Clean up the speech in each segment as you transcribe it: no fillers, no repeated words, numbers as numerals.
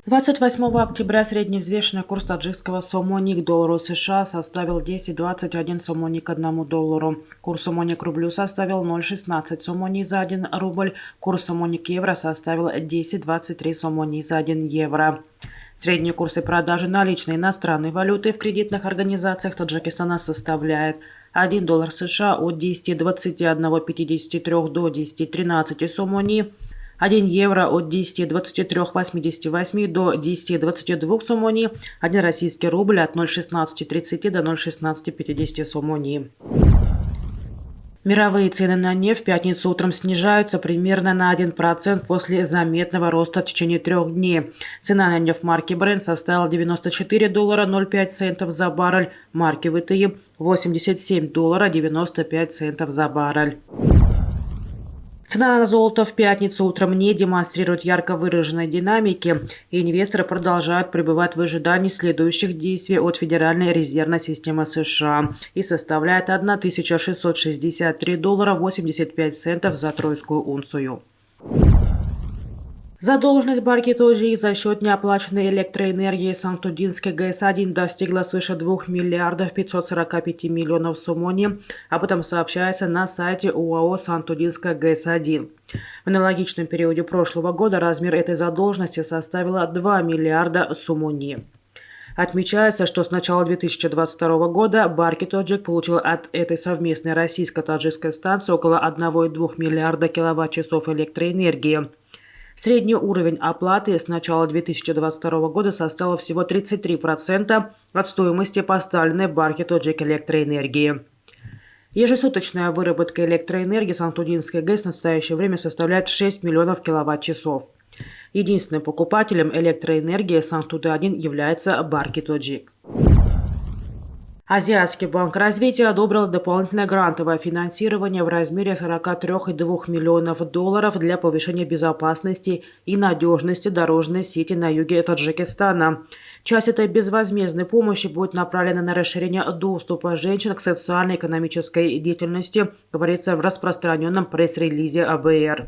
28 октября средневзвешенный курс таджикского сомони к доллару США составил 10,21 сомони к $1. Курс сомони к рублю составил 0,16 сомони за 1 рубль. Курс сомони к евро составил 10,23 сомони за 1 евро. Средние курсы продажи наличной иностранной валюты в кредитных организациях Таджикистана составляет 1 доллар США от 10,2153 до 10,13 сомони, 1 евро от 10,2388 до 10,22 сомони, 1 российский рубль от 0,1630 до 0,1650 сомони. Мировые цены на нефть в пятницу утром снижаются примерно на 1% после заметного роста в течение 3 дней. Цена на нефть марки Brent составила $94.05 за баррель, марки WTI $87.95 за баррель. Цена на золото в пятницу утром не демонстрирует ярко выраженной динамики, и инвесторы продолжают пребывать в ожидании следующих действий от Федеральной резервной системы США и составляет $1663.85 за тройскую унцию. Задолженность Баркит Оджи за счет неоплаченной электроэнергии Сантудинской ГЭС-1 достигла свыше 2 миллиардов 545 миллионов сомони. Об этом сообщается на сайте ОАО «Сантудинская ГЭС-1». В аналогичном периоде прошлого года размер этой задолженности составил 2 миллиарда сомони. Отмечается, что с начала 2022 года Баркит Оджи получил от этой совместной российско-таджикской станции около 1,2 миллиарда киловатт-часов электроэнергии. Средний уровень оплаты с начала 2022 года составил всего 33% от стоимости поставленной Баркит Оджи электроэнергии. Ежесуточная выработка электроэнергии Сантудинской ГЭС в настоящее время составляет 6 миллионов киловатт-часов. Единственным покупателем электроэнергии Сантуды-1 является Баркит Оджи. Азиатский банк развития одобрил дополнительное грантовое финансирование в размере $43,2 миллионов для повышения безопасности и надежности дорожной сети на юге Таджикистана. Часть этой безвозмездной помощи будет направлена на расширение доступа женщин к социально-экономической деятельности, говорится в распространенном пресс-релизе АБР.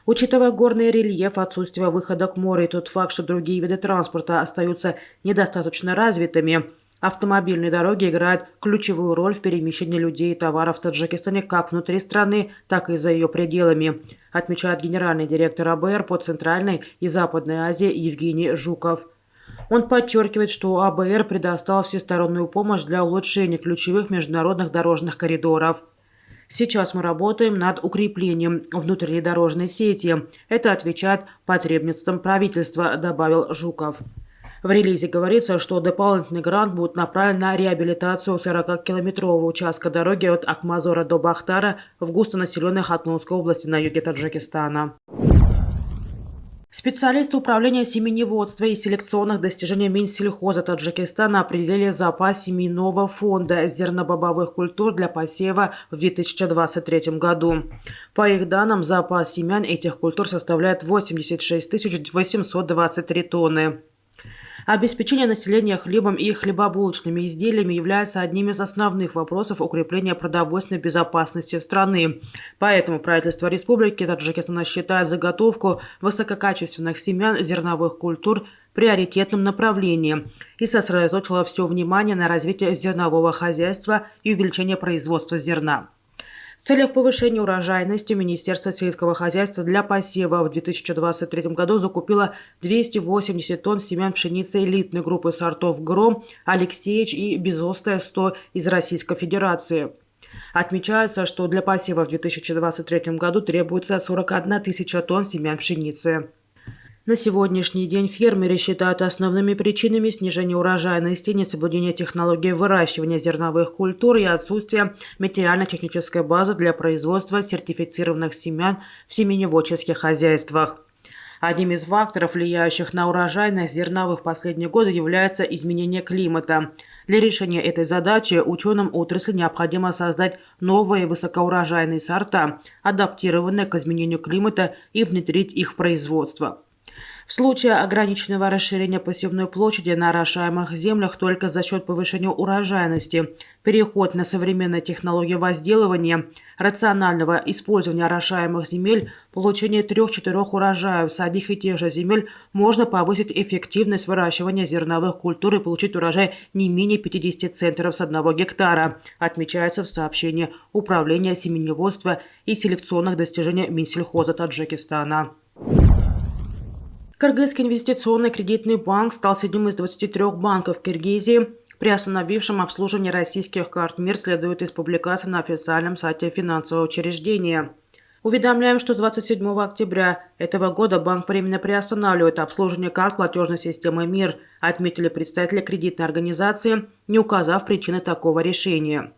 Учитывая горный рельеф, отсутствие выхода к морю и тот факт, что другие виды транспорта остаются недостаточно развитыми, автомобильные дороги играют ключевую роль в перемещении людей и товаров в Таджикистане как внутри страны, так и за ее пределами, отмечает генеральный директор АБР по Центральной и Западной Азии Евгений Жуков. Он подчеркивает, что АБР предоставил всестороннюю помощь для улучшения ключевых международных дорожных коридоров. Сейчас мы работаем над укреплением внутренней дорожной сети. Это отвечает потребностям правительства, добавил Жуков. В релизе говорится, что дополнительный грант будет направлен на реабилитацию 40-километрового участка дороги от Акмазора до Бахтара в густонаселенной Хатнусской области на юге Таджикистана. Специалисты управления семеневодства и селекционных достижений Минсельхоза Таджикистана определили запас семенного фонда зернобобовых культур для посева в 2023 году. По их данным, запас семян этих культур составляет 86 823 тонны. Обеспечение населения хлебом и хлебобулочными изделиями является одним из основных вопросов укрепления продовольственной безопасности страны. Поэтому правительство Республики Таджикистан считает заготовку высококачественных семян зерновых культур приоритетным направлением и сосредоточило все внимание на развитии зернового хозяйства и увеличении производства зерна. В целях повышения урожайности Министерство сельского хозяйства для посева в 2023 году закупило 280 тонн семян пшеницы элитной группы сортов Гром, Алексеевич и Безостая 100 из Российской Федерации. Отмечается, что для посева в 2023 году требуется 41 тысяча тонн семян пшеницы. На сегодняшний день фермеры считают основными причинами снижения урожайности несоблюдение технологии выращивания зерновых культур и отсутствие материально-технической базы для производства сертифицированных семян в семеневодческих хозяйствах. Одним из факторов, влияющих на урожайность зерновых в последние годы, является изменение климата. Для решения этой задачи ученым отрасли необходимо создать новые высокоурожайные сорта, адаптированные к изменению климата, и внедрить их в производство. В случае ограниченного расширения посевной площади на орошаемых землях только за счет повышения урожайности, переход на современные технологии возделывания, рационального использования орошаемых земель, получение 3-4 урожаев с одних и тех же земель можно повысить эффективность выращивания зерновых культур и получить урожай не менее 50 центнеров с 1 гектара, отмечается в сообщении Управления семеневодства и селекционных достижений Минсельхоза Таджикистана. Кыргызский инвестиционный кредитный банк стал седьмым из 23 банков Киргизии, приостановившим обслуживание российских карт МИР, следует из публикации на официальном сайте финансового учреждения. Уведомляем, что с 27 октября этого года банк временно приостанавливает обслуживание карт платежной системы МИР, отметили представители кредитной организации, не указав причины такого решения.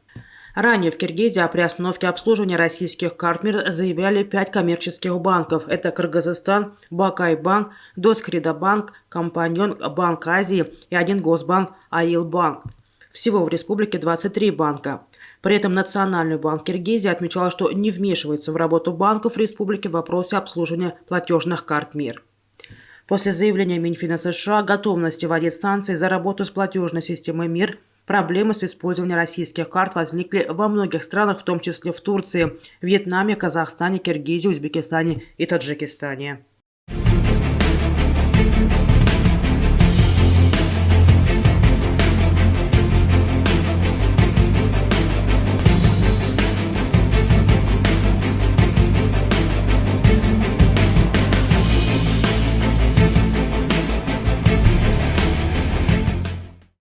Ранее в Киргизии о приостановке обслуживания российских карт МИР заявляли 5 коммерческих банков. Это Кыргызстан, Бакай-банк, Доскредобанк, Компаньон Банк Азии и один госбанк Аилбанк. Всего в республике 23 банка. При этом Национальный банк Киргизии отмечал, что не вмешивается в работу банков республики в вопросе обслуживания платежных карт МИР. После заявления Минфина США о готовности вводить санкции за работу с платежной системой МИР, проблемы с использованием российских карт возникли во многих странах, в том числе в Турции, Вьетнаме, Казахстане, Киргизии, Узбекистане и Таджикистане.